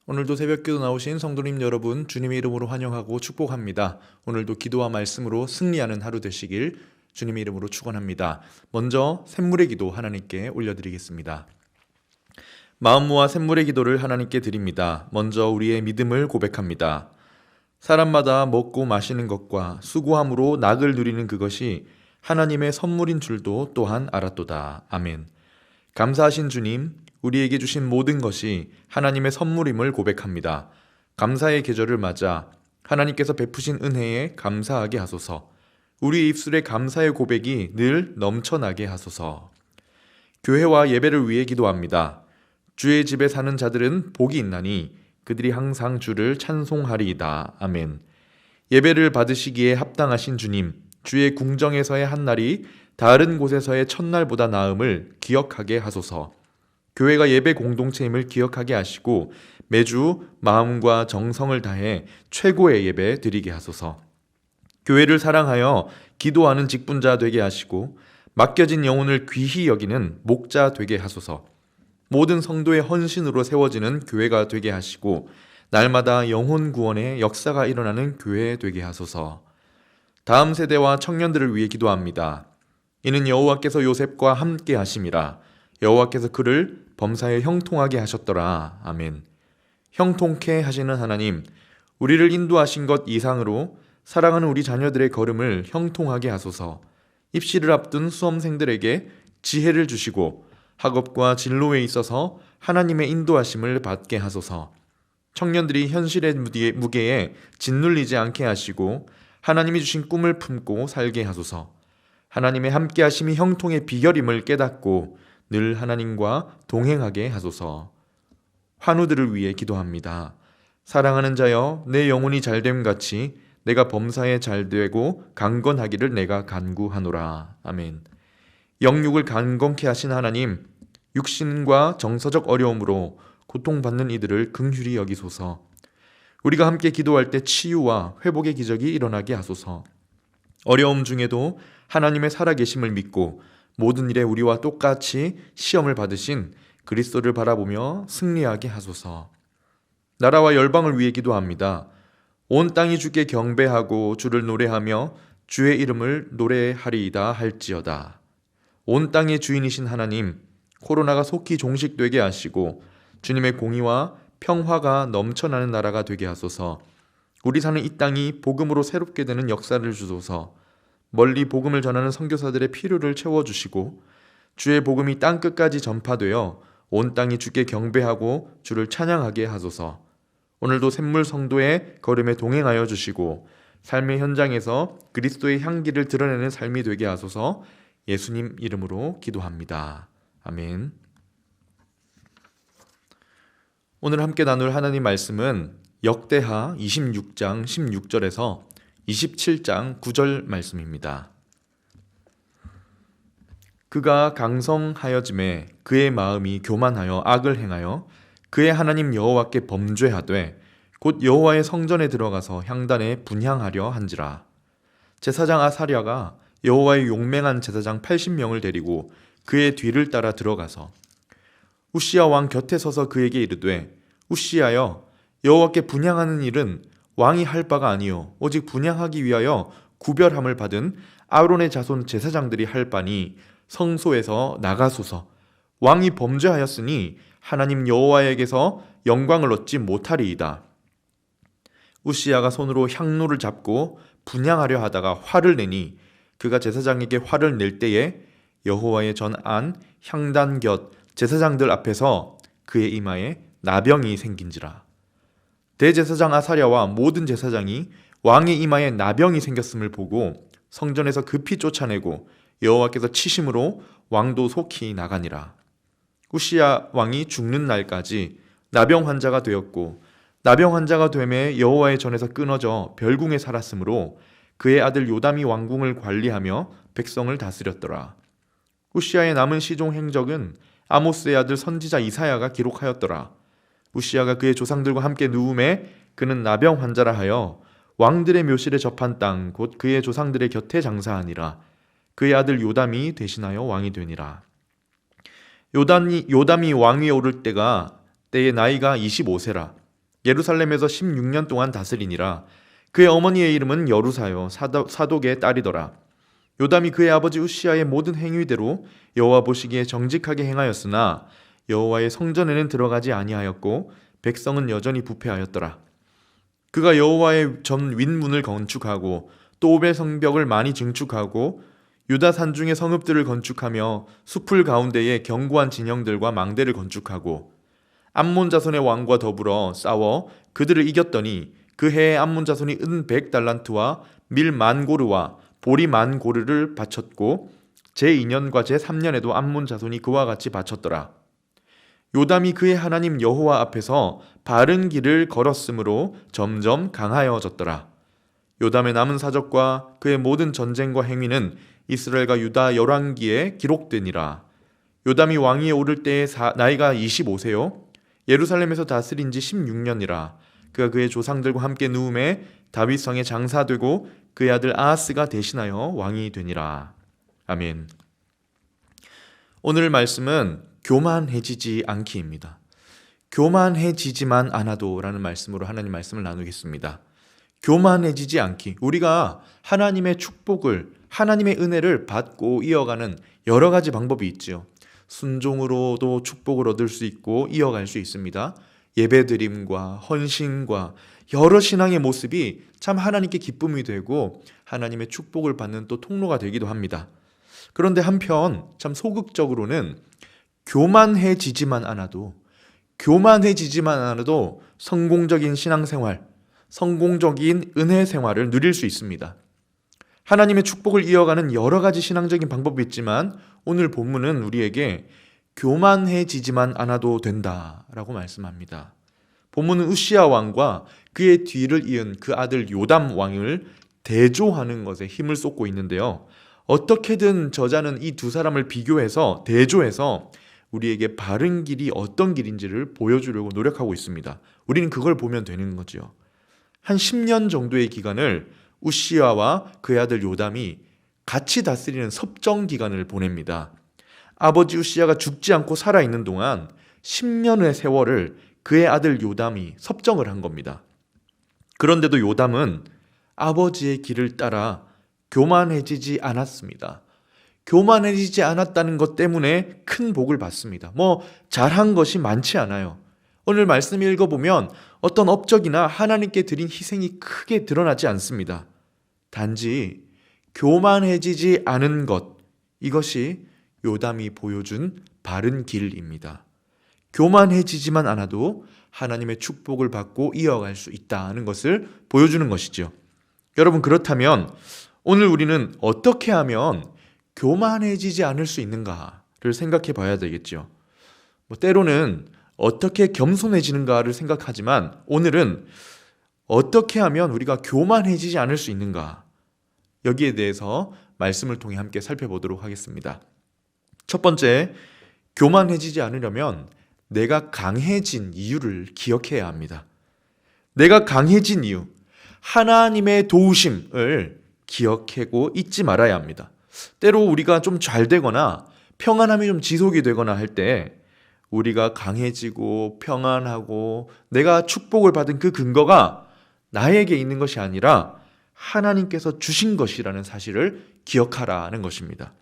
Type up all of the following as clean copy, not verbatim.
오늘도 새벽기도 나오신 성도님 여러분, 주님의 이름으로 환영하고 축복합니다. 오늘도 기도와 말씀으로 승리하는 하루 되시길 주님의 이름으로 축원합니다. 먼저 샘물의 기도 하나님께 올려드리겠습니다. 마음 모아 샘물의 기도를 하나님께 드립니다. 먼저 우리의 믿음을 고백합니다. 사람마다 먹고 마시는 것과 수고함으로 낙을 누리는 그것이 하나님의 선물인 줄도 또한 알았도다. 아멘. 감사하신 주님, 우리에게 주신 모든 것이 하나님의 선물임을 고백합니다. 감사의 계절을 맞아 하나님께서 베푸신 은혜에 감사하게 하소서. 우리 입술에 감사의 고백이 늘 넘쳐나게 하소서. 교회와 예배를 위해 기도합니다. 주의 집에 사는 자들은 복이 있나니 그들이 항상 주를 찬송하리이다. 아멘. 예배를 받으시기에 합당하신 주님, 주의 궁정에서의 한 날이 다른 곳에서의 첫날보다 나음을 기억하게 하소서. 교회가 예배 공동체임을 기억하게 하시고 매주 마음과 정성을 다해 최고의 예배 드리게 하소서. 교회를 사랑하여 기도하는 직분자 되게 하시고 맡겨진 영혼을 귀히 여기는 목자 되게 하소서. 모든 성도의 헌신으로 세워지는 교회가 되게 하시고 날마다 영혼 구원의 역사가 일어나는 교회 되게 하소서. 다음 세대와 청년들을 위해 기도합니다. 이는 여호와께서 요셉과 함께 하심이라. 여호와께서 그를 범사에 형통하게 하셨더라. 아멘. 형통케 하시는 하나님, 우리를 인도하신 것 이상으로 사랑하는 우리 자녀들의 걸음을 형통하게 하소서. 입시를 앞둔 수험생들에게 지혜를 주시고 학업과 진로에 있어서 하나님의 인도하심을 받게 하소서. 청년들이 현실의 무게에 짓눌리지 않게 하시고 하나님이 주신 꿈을 품고 살게 하소서. 하나님의 함께하심이 형통의 비결임을 깨닫고 늘 하나님과 동행하게 하소서. 환우들을 위해 기도합니다. 사랑하는 자여, 내 영혼이 잘됨 같이 내가 범사에 잘되고 강건하기를 내가 간구하노라. 아멘. 영육을 강건케 하신 하나님, 육신과 정서적 어려움으로 고통받는 이들을 긍휼히 여기소서. 우리가 함께 기도할 때 치유와 회복의 기적이 일어나게 하소서. 어려움 중에도 하나님의 살아계심을 믿고 모든 일에 우리와 똑같이 시험을 받으신 그리스도를 바라보며 승리하게 하소서. 나라와 열방을 위해 기도합니다. 온 땅이 주께 경배하고 주를 노래하며 주의 이름을 노래하리이다 할지어다. 온 땅의 주인이신 하나님, 코로나가 속히 종식되게 하시고 주님의 공의와 평화가 넘쳐나는 나라가 되게 하소서. 우리 사는 이 땅이 복음으로 새롭게 되는 역사를 주소서. 멀리 복음을 전하는 선교사들의 필요를 채워주시고 주의 복음이 땅끝까지 전파되어 온 땅이 주께 경배하고 주를 찬양하게 하소서. 오늘도 샘물 성도의 걸음에 동행하여 주시고 삶의 현장에서 그리스도의 향기를 드러내는 삶이 되게 하소서. 예수님 이름으로 기도합니다. 아멘. 오늘 함께 나눌 하나님 말씀은 역대하 26장 16절에서 27장 9절 말씀입니다. 그가 강성하여짐에 그의 마음이 교만하여 악을 행하여 그의 하나님 여호와께 범죄하되 곧 여호와의 성전에 들어가서 향단에 분향하려 한지라. 제사장 아사랴가 여호와의 용맹한 제사장 80명을 데리고 그의 뒤를 따라 들어가서 우시야 왕 곁에 서서 그에게 이르되 우시야여, 여호와께 분향하는 일은 왕이 할 바가 아니요 오직 분향하기 위하여 구별함을 받은 아론의 자손 제사장들이 할 바니 성소에서 나가소서. 왕이 범죄하였으니 하나님 여호와에게서 영광을 얻지 못하리이다. 우시야가 손으로 향로를 잡고 분향하려 하다가 화를 내니 그가 제사장에게 화를 낼 때에 여호와의 전안 향단 곁 제사장들 앞에서 그의 이마에 나병이 생긴지라. 대제사장 아사랴와 모든 제사장이 왕의 이마에 나병이 생겼음을 보고 성전에서 급히 쫓아내고 여호와께서 치심으로 왕도 속히 나가니라. 우시야 왕이 죽는 날까지 나병 환자가 되었고 나병 환자가 되매 여호와의 전에서 끊어져 별궁에 살았으므로 그의 아들 요담이 왕궁을 관리하며 백성을 다스렸더라. 우시야의 남은 시종 행적은 아모스의 아들 선지자 이사야가 기록하였더라. 우시야가 그의 조상들과 함께 누움에 그는 나병 환자라 하여 왕들의 묘실에 접한 땅 곧 그의 조상들의 곁에 장사하니라. 그의 아들 요담이 대신하여 왕이 되니라. 요담이 왕위에 오를 때에 나이가 25세라. 예루살렘에서 16년 동안 다스리니라. 그의 어머니의 이름은 여루사요 사독의 딸이더라. 요담이 그의 아버지 우시아의 모든 행위대로 여호와 보시기에 정직하게 행하였으나 여호와의 성전에는 들어가지 아니하였고 백성은 여전히 부패하였더라. 그가 여호와의 전 윗문을 건축하고 또 오벨 성벽을 많이 증축하고 유다 산중의 성읍들을 건축하며 숲을 가운데에 견고한 진영들과 망대를 건축하고 암몬 자손의 왕과 더불어 싸워 그들을 이겼더니 그 해에 암몬 자손이 은 100달란트와 밀 만고르와 보리 만고르를 바쳤고 제2년과 제3년에도 암몬 자손이 그와 같이 바쳤더라. 요담이 그의 하나님 여호와 앞에서 바른 길을 걸었으므로 점점 강하여졌더라. 요담의 남은 사적과 그의 모든 전쟁과 행위는 이스라엘과 유다 열왕기에 기록되니라. 요담이 왕위에 오를 때의 나이가 25세요 예루살렘에서 다스린 지 16년이라. 그가 그의 조상들과 함께 누움에 다윗 성에 장사되고 그의 아들 아하스가 대신하여 왕이 되니라. 아멘. 오늘 말씀은 교만해지지 않기입니다. 교만해지지만 않아도 라는 말씀으로 하나님 말씀을 나누겠습니다. 교만해지지 않기. 우리가 하나님의 축복을, 하나님의 은혜를 받고 이어가는 여러 가지 방법이 있지요. 순종으로도 축복을 얻을 수 있고 이어갈 수 있습니다. 예배드림과 헌신과 여러 신앙의 모습이 참 하나님께 기쁨이 되고 하나님의 축복을 받는 또 통로가 되기도 합니다. 그런데 한편 참 소극적으로는 교만해지지만 않아도 성공적인 신앙생활, 성공적인 은혜 생활을 누릴 수 있습니다. 하나님의 축복을 이어가는 여러 가지 신앙적인 방법이 있지만 오늘 본문은 우리에게 교만해지지만 않아도 된다라고 말씀합니다. 본문은 우시아 왕과 그의 뒤를 이은 그 아들 요담 왕을 대조하는 것에 힘을 쏟고 있는데요. 어떻게든 저자는 이 두 사람을 비교해서 대조해서 우리에게 바른 길이 어떤 길인지를 보여주려고 노력하고 있습니다. 우리는 그걸 보면 되는 거죠. 한 10년 정도의 기간을 우시아와 그의 아들 요담이 같이 다스리는 섭정 기간을 보냅니다. 아버지 우시아가 죽지 않고 살아있는 동안 10년의 세월을 그의 아들 요담이 섭정을 한 겁니다. 그런데도 요담은 아버지의 길을 따라 교만해지지 않았습니다. 교만해지지 않았다는 것 때문에 큰 복을 받습니다. 잘한 것이 많지 않아요. 오늘 말씀 읽어보면 어떤 업적이나 하나님께 드린 희생이 크게 드러나지 않습니다. 단지 교만해지지 않은 것, 이것이 요담이 보여준 바른 길입니다. 교만해지지만 않아도 하나님의 축복을 받고 이어갈 수 있다는 것을 보여주는 것이죠. 여러분, 그렇다면 오늘 우리는 어떻게 하면 교만해지지 않을 수 있는가를 생각해 봐야 되겠죠. 때로는 어떻게 겸손해지는가를 생각하지만 오늘은 어떻게 하면 우리가 교만해지지 않을 수 있는가, 여기에 대해서 말씀을 통해 함께 살펴보도록 하겠습니다. 첫 번째, 교만해지지 않으려면 내가 강해진 이유를 기억해야 합니다. 내가 강해진 이유, 하나님의 도우심을 기억하고 잊지 말아야 합니다. 때로 우리가 좀 잘 되거나 평안함이 좀 지속이 되거나 할 때 우리가 강해지고 평안하고 내가 축복을 받은 그 근거가 나에게 있는 것이 아니라 하나님께서 주신 것이라는 사실을 기억하라는 것입니다.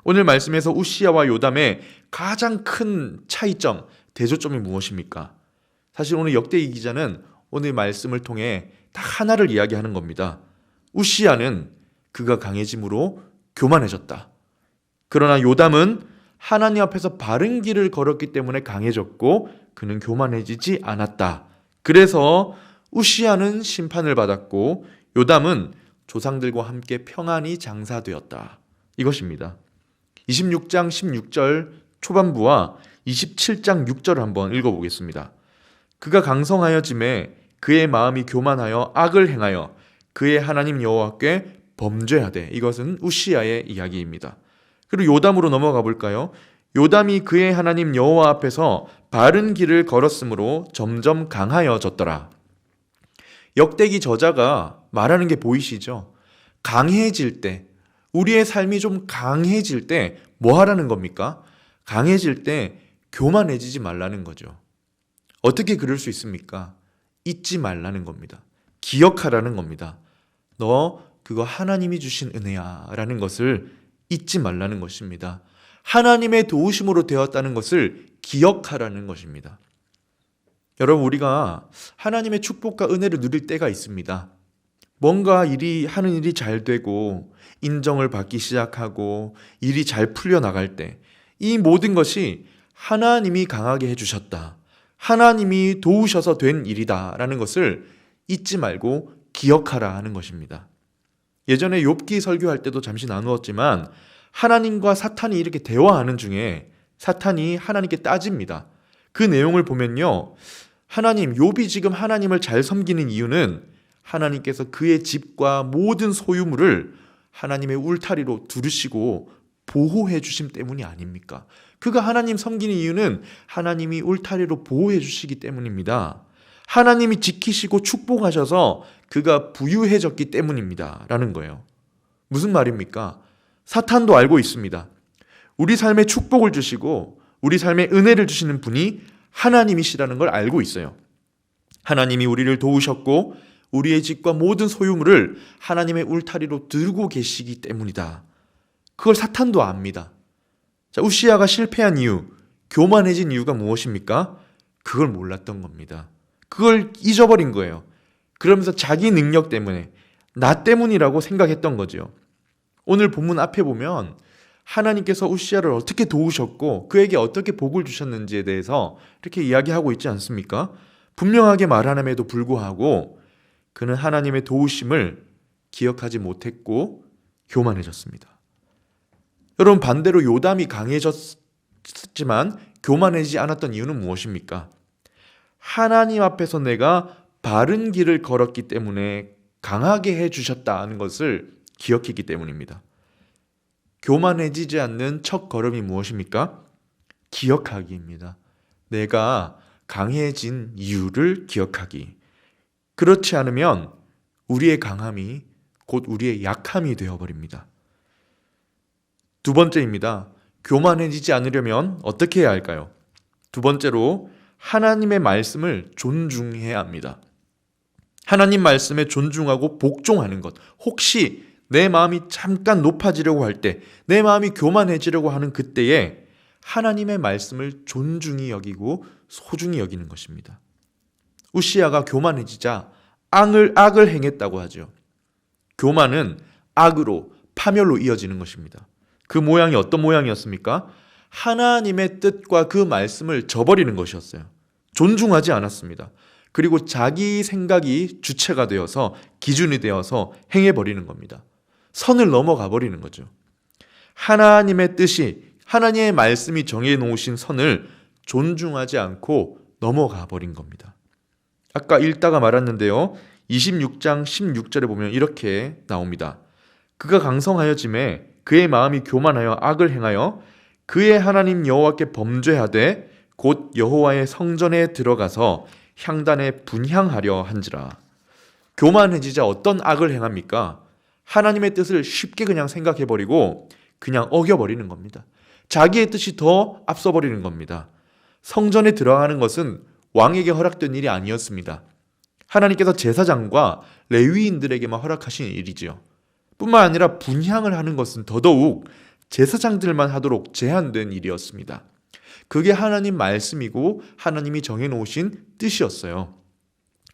오늘 말씀에서 우시아와 요담의 가장 큰 차이점, 대조점이 무엇입니까? 사실 오늘 역대기 기자는 오늘 말씀을 통해 딱 하나를 이야기하는 겁니다. 우시아는 그가 강해짐으로 교만해졌다. 그러나 요담은 하나님 앞에서 바른 길을 걸었기 때문에 강해졌고 그는 교만해지지 않았다. 그래서 우시아는 심판을 받았고 요담은 조상들과 함께 평안히 장사되었다. 이것입니다. 26장 16절 초반부와 27장 6절을 한번 읽어보겠습니다. 그가 강성하여짐에 그의 마음이 교만하여 악을 행하여 그의 하나님 여호와께 범죄하되. 이것은 우시아의 이야기입니다. 그리고 요담으로 넘어가 볼까요? 요담이 그의 하나님 여호와 앞에서 바른 길을 걸었으므로 점점 강하여졌더라. 역대기 저자가 말하는 게 보이시죠? 강해질 때, 우리의 삶이 좀 강해질 때 뭐 하라는 겁니까? 강해질 때 교만해지지 말라는 거죠. 어떻게 그럴 수 있습니까? 잊지 말라는 겁니다. 기억하라는 겁니다. 너 그거 하나님이 주신 은혜야 라는 것을 잊지 말라는 것입니다. 하나님의 도우심으로 되었다는 것을 기억하라는 것입니다. 여러분, 우리가 하나님의 축복과 은혜를 누릴 때가 있습니다. 뭔가 하는 일이 잘 되고 인정을 받기 시작하고 일이 잘 풀려나갈 때 이 모든 것이 하나님이 강하게 해주셨다, 하나님이 도우셔서 된 일이다 라는 것을 잊지 말고 기억하라 하는 것입니다. 예전에 욥기 설교할 때도 잠시 나누었지만 하나님과 사탄이 이렇게 대화하는 중에 사탄이 하나님께 따집니다. 그 내용을 보면요, 하나님, 욥이 지금 하나님을 잘 섬기는 이유는 하나님께서 그의 집과 모든 소유물을 하나님의 울타리로 두르시고 보호해 주심 때문이 아닙니까? 그가 하나님 섬기는 이유는 하나님이 울타리로 보호해 주시기 때문입니다. 하나님이 지키시고 축복하셔서 그가 부유해졌기 때문입니다 라는 거예요. 무슨 말입니까? 사탄도 알고 있습니다. 우리 삶에 축복을 주시고 우리 삶에 은혜를 주시는 분이 하나님이시라는 걸 알고 있어요. 하나님이 우리를 도우셨고 우리의 집과 모든 소유물을 하나님의 울타리로 들고 계시기 때문이다. 그걸 사탄도 압니다. 자, 우시야가 실패한 이유, 교만해진 이유가 무엇입니까? 그걸 몰랐던 겁니다. 그걸 잊어버린 거예요. 그러면서 자기 능력 때문에, 나 때문이라고 생각했던 거죠. 오늘 본문 앞에 보면 하나님께서 우시야를 어떻게 도우셨고 그에게 어떻게 복을 주셨는지에 대해서 이렇게 이야기하고 있지 않습니까? 분명하게 말함에도 불구하고 그는 하나님의 도우심을 기억하지 못했고 교만해졌습니다. 여러분, 반대로 요담이 강해졌지만 교만해지지 않았던 이유는 무엇입니까? 하나님 앞에서 내가 바른 길을 걸었기 때문에 강하게 해주셨다는 것을 기억했기 때문입니다. 교만해지지 않는 첫 걸음이 무엇입니까? 기억하기입니다. 내가 강해진 이유를 기억하기. 그렇지 않으면 우리의 강함이 곧 우리의 약함이 되어버립니다. 두 번째입니다. 교만해지지 않으려면 어떻게 해야 할까요? 두 번째로 하나님의 말씀을 존중해야 합니다. 하나님 말씀에 존중하고 복종하는 것. 혹시 내 마음이 잠깐 높아지려고 할 때, 내 마음이 교만해지려고 하는 그때에 하나님의 말씀을 존중히 여기고 소중히 여기는 것입니다. 우시야가 교만해지자 악을 행했다고 하죠. 교만은 악으로, 파멸로 이어지는 것입니다. 그 모양이 어떤 모양이었습니까? 하나님의 뜻과 그 말씀을 저버리는 것이었어요. 존중하지 않았습니다. 그리고 자기 생각이 주체가 되어서, 기준이 되어서 행해버리는 겁니다. 선을 넘어가 버리는 거죠. 하나님의 뜻이, 하나님의 말씀이 정해놓으신 선을 존중하지 않고 넘어가 버린 겁니다. 아까 읽다가 말았는데요, 26장 16절에 보면 이렇게 나옵니다. 그가 강성하여짐에 그의 마음이 교만하여 악을 행하여 그의 하나님 여호와께 범죄하되 곧 여호와의 성전에 들어가서 향단에 분향하려 한지라. 교만해지자 어떤 악을 행합니까? 하나님의 뜻을 쉽게 그냥 생각해버리고 그냥 어겨버리는 겁니다. 자기의 뜻이 더 앞서버리는 겁니다. 성전에 들어가는 것은 왕에게 허락된 일이 아니었습니다. 하나님께서 제사장과 레위인들에게만 허락하신 일이지요. 뿐만 아니라 분향을 하는 것은 더더욱 제사장들만 하도록 제한된 일이었습니다. 그게 하나님 말씀이고 하나님이 정해놓으신 뜻이었어요.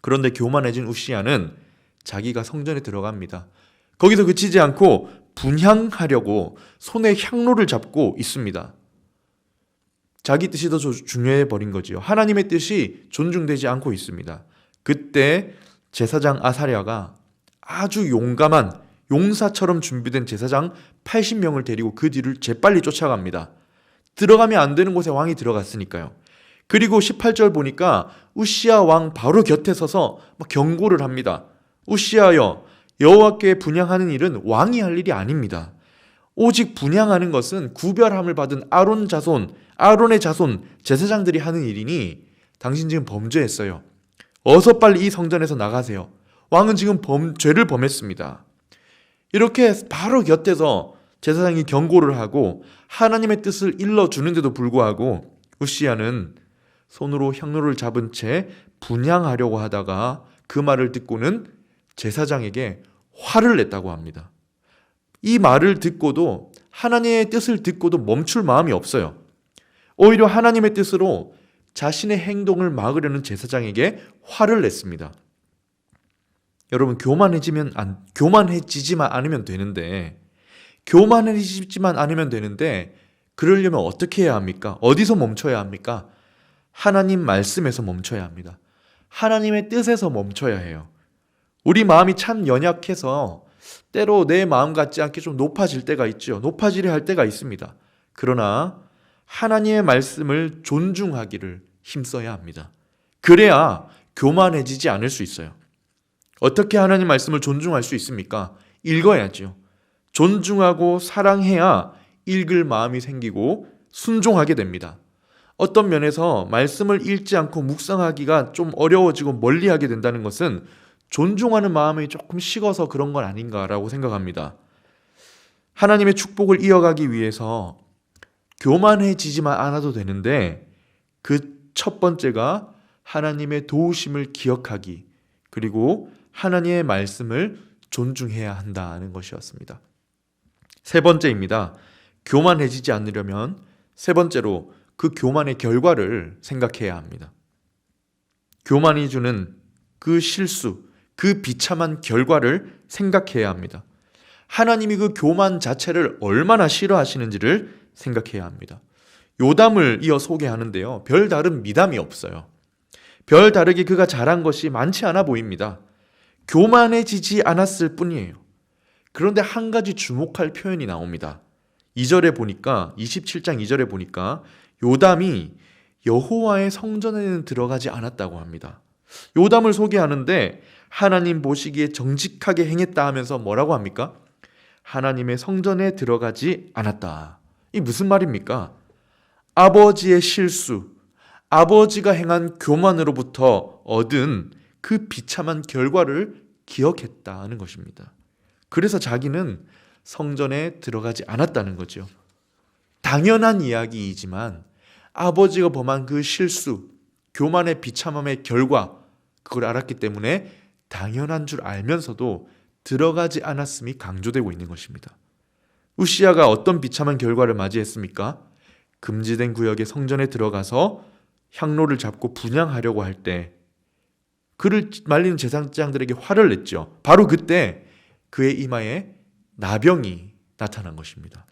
그런데 교만해진 우시야는 자기가 성전에 들어갑니다. 거기서 그치지 않고 분향하려고 손에 향로를 잡고 있습니다. 자기 뜻이 더 중요해 버린 거지요. 하나님의 뜻이 존중되지 않고 있습니다. 그때 제사장 아사랴가 아주 용감한 용사처럼 준비된 제사장 80명을 데리고 그 뒤를 재빨리 쫓아갑니다. 들어가면 안 되는 곳에 왕이 들어갔으니까요. 그리고 18절 보니까 우시야 왕 바로 곁에 서서 경고를 합니다. 우시야여, 여호와께 분향하는 일은 왕이 할 일이 아닙니다. 오직 분향하는 것은 구별함을 받은 아론의 자손 제사장들이 하는 일이니 당신 지금 범죄했어요. 어서 빨리 이 성전에서 나가세요. 왕은 지금 죄를 범했습니다. 이렇게 바로 곁에서 제사장이 경고를 하고 하나님의 뜻을 일러주는데도 불구하고 우시야는 손으로 향로를 잡은 채 분향하려고 하다가 그 말을 듣고는 제사장에게 화를 냈다고 합니다. 이 말을 듣고도 하나님의 뜻을 듣고도 멈출 마음이 없어요. 오히려 하나님의 뜻으로 자신의 행동을 막으려는 제사장에게 화를 냈습니다. 여러분, 교만해지지만 않으면 되는데 그러려면 어떻게 해야 합니까? 어디서 멈춰야 합니까? 하나님 말씀에서 멈춰야 합니다. 하나님의 뜻에서 멈춰야 해요. 우리 마음이 참 연약해서 때로 내 마음 같지 않게 좀 높아질 때가 있죠. 높아지려 할 때가 있습니다. 그러나 하나님의 말씀을 존중하기를 힘써야 합니다. 그래야 교만해지지 않을 수 있어요. 어떻게 하나님 말씀을 존중할 수 있습니까? 읽어야죠. 존중하고 사랑해야 읽을 마음이 생기고 순종하게 됩니다. 어떤 면에서 말씀을 읽지 않고 묵상하기가 좀 어려워지고 멀리하게 된다는 것은 존중하는 마음이 조금 식어서 그런 건 아닌가라고 생각합니다. 하나님의 축복을 이어가기 위해서 교만해지지만 않아도 되는데 그 첫 번째가 하나님의 도우심을 기억하기, 그리고 하나님의 말씀을 존중해야 한다는 것이었습니다. 세 번째입니다. 교만해지지 않으려면 세 번째로 그 교만의 결과를 생각해야 합니다. 교만이 주는 그 실수, 그 비참한 결과를 생각해야 합니다. 하나님이 그 교만 자체를 얼마나 싫어하시는지를 생각해야 합니다. 요담을 이어 소개하는데요. 별다른 미담이 없어요. 별다르게 그가 잘한 것이 많지 않아 보입니다. 교만해지지 않았을 뿐이에요. 그런데 한 가지 주목할 표현이 나옵니다. 2절에 보니까 27장 2절에 보니까 요담이 여호와의 성전에는 들어가지 않았다고 합니다. 요담을 소개하는데 하나님 보시기에 정직하게 행했다 하면서 뭐라고 합니까? 하나님의 성전에 들어가지 않았다. 이 무슨 말입니까? 아버지의 실수, 아버지가 행한 교만으로부터 얻은 그 비참한 결과를 기억했다는 것입니다. 그래서 자기는 성전에 들어가지 않았다는 거죠. 당연한 이야기이지만 아버지가 범한 그 실수, 교만의 비참함의 결과, 그걸 알았기 때문에 당연한 줄 알면서도 들어가지 않았음이 강조되고 있는 것입니다. 우시야가 어떤 비참한 결과를 맞이했습니까? 금지된 구역의 성전에 들어가서 향로를 잡고 분향하려고 할 때 그를 말리는 제사장들에게 화를 냈죠. 바로 그때 그의 이마에 나병이 나타난 것입니다.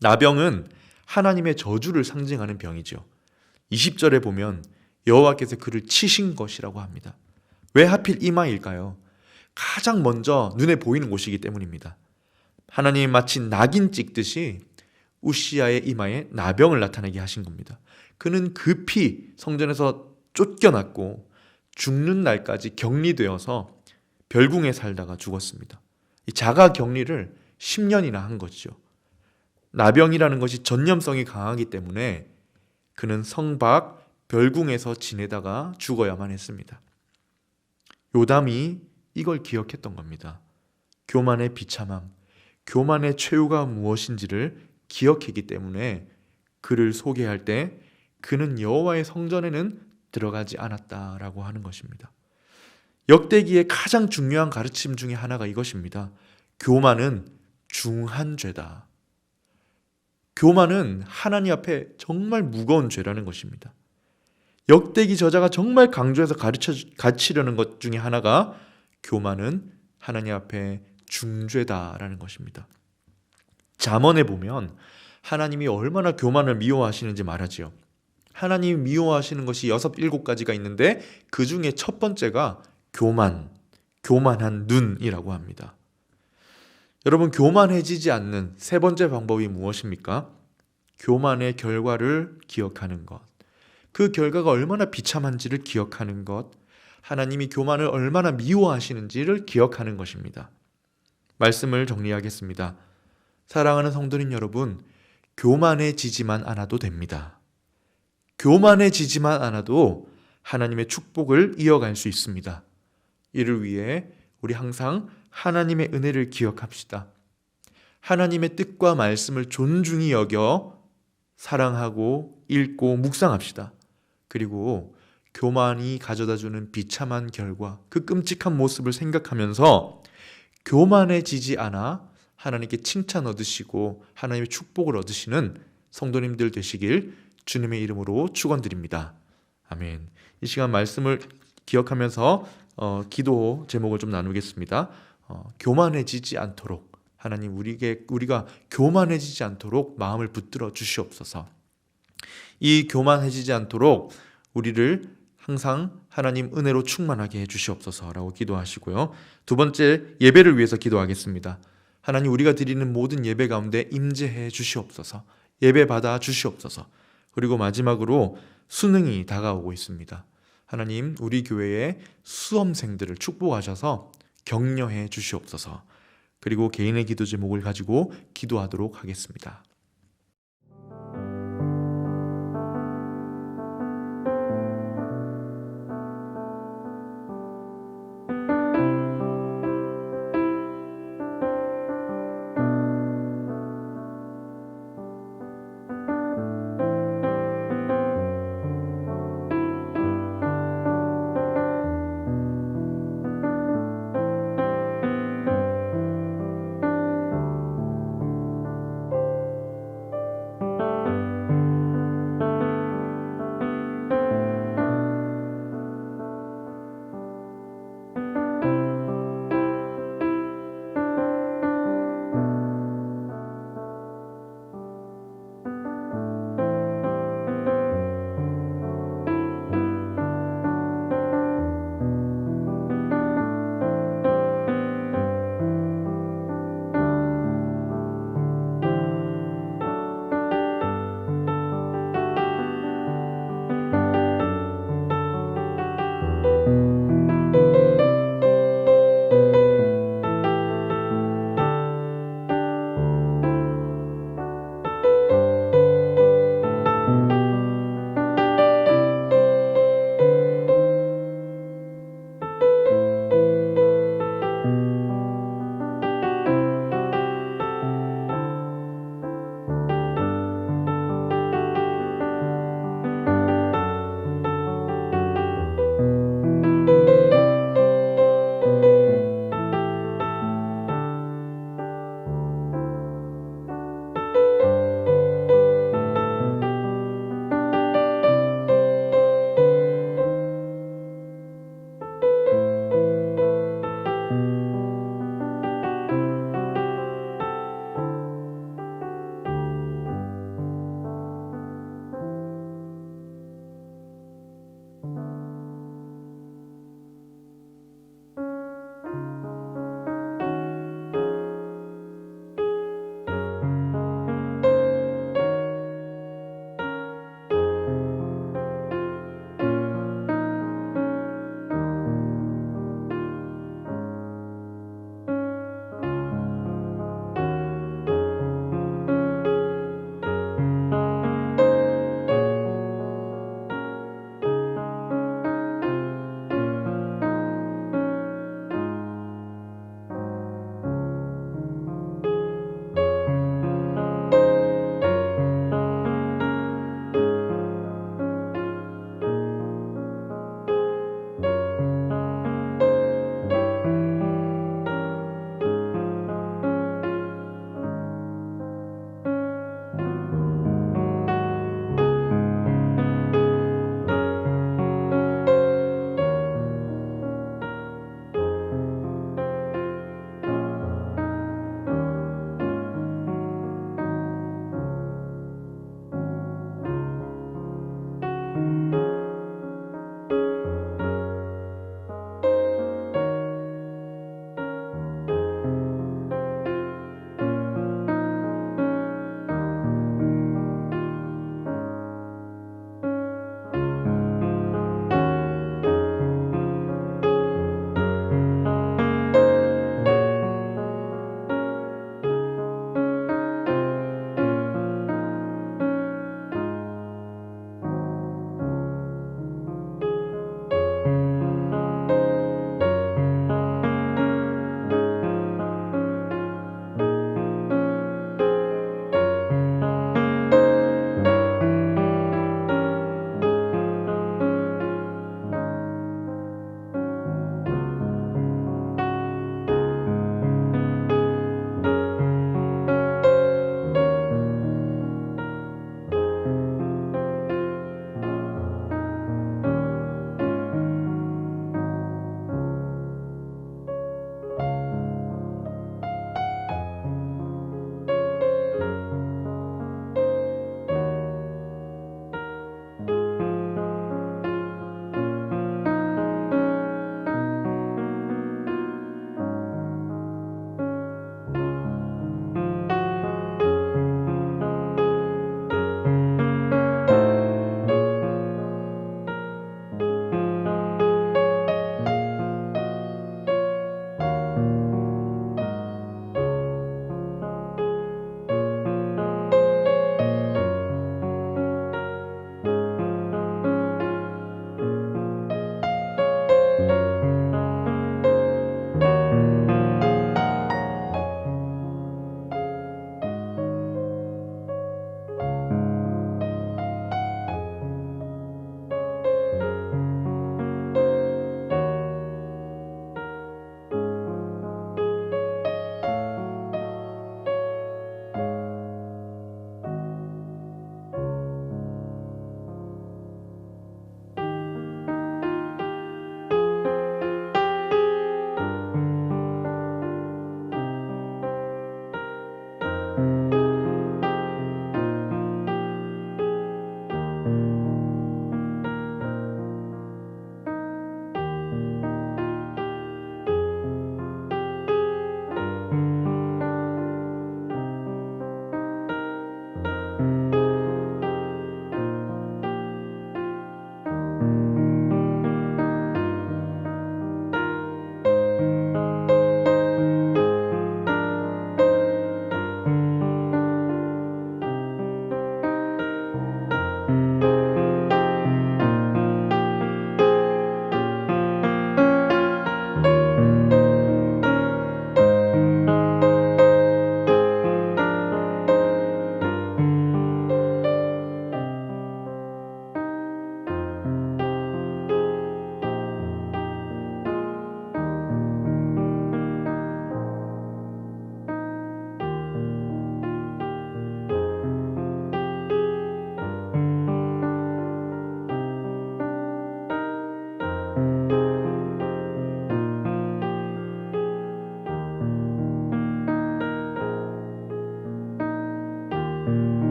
나병은 하나님의 저주를 상징하는 병이죠. 20절에 보면 여호와께서 그를 치신 것이라고 합니다. 왜 하필 이마일까요? 가장 먼저 눈에 보이는 곳이기 때문입니다. 하나님이 마치 낙인 찍듯이 우시야의 이마에 나병을 나타나게 하신 겁니다. 그는 급히 성전에서 쫓겨났고 죽는 날까지 격리되어서 별궁에 살다가 죽었습니다. 이 자가 격리를 10년이나 한 거죠. 나병이라는 것이 전염성이 강하기 때문에 그는 성 밖 별궁에서 지내다가 죽어야만 했습니다. 요담이 이걸 기억했던 겁니다. 교만의 비참함, 교만의 최후가 무엇인지를 기억했기 때문에 그를 소개할 때 그는 여호와의 성전에는 들어가지 않았다라고 하는 것입니다. 역대기의 가장 중요한 가르침 중에 하나가 이것입니다. 교만은 중한 죄다. 교만은 하나님 앞에 정말 무거운 죄라는 것입니다. 역대기 저자가 정말 강조해서 가르치려는 것 중에 하나가 교만은 하나님 앞에 중죄다라는 것입니다. 잠언에 보면 하나님이 얼마나 교만을 미워하시는지 말하지요. 하나님이 미워하시는 것이 6, 7가지가 있는데 그 중에 첫 번째가 교만한 눈이라고 합니다. 여러분, 교만해지지 않는 세 번째 방법이 무엇입니까? 교만의 결과를 기억하는 것. 그 결과가 얼마나 비참한지를 기억하는 것. 하나님이 교만을 얼마나 미워하시는지를 기억하는 것입니다. 말씀을 정리하겠습니다. 사랑하는 성도님 여러분, 교만해지지만 않아도 됩니다. 교만해지지만 않아도 하나님의 축복을 이어갈 수 있습니다. 이를 위해 우리 항상 하나님의 은혜를 기억합시다. 하나님의 뜻과 말씀을 존중히 여겨 사랑하고 읽고 묵상합시다. 그리고 교만이 가져다주는 비참한 결과, 그 끔찍한 모습을 생각하면서 교만해지지 않아 하나님께 칭찬 얻으시고 하나님의 축복을 얻으시는 성도님들 되시길 주님의 이름으로 축원드립니다. 아멘. 이 시간 말씀을 기억하면서 기도 제목을 좀 나누겠습니다. 교만해지지 않도록 하나님, 우리가 교만해지지 않도록 마음을 붙들어 주시옵소서. 이 교만해지지 않도록 우리를 항상 하나님 은혜로 충만하게 해주시옵소서라고 기도하시고요. 두 번째, 예배를 위해서 기도하겠습니다. 하나님, 우리가 드리는 모든 예배 가운데 임재해 주시옵소서. 예배 받아 주시옵소서. 그리고 마지막으로 수능이 다가오고 있습니다. 하나님, 우리 교회의 수험생들을 축복하셔서 격려해 주시옵소서. 그리고 개인의 기도 제목을 가지고 기도하도록 하겠습니다.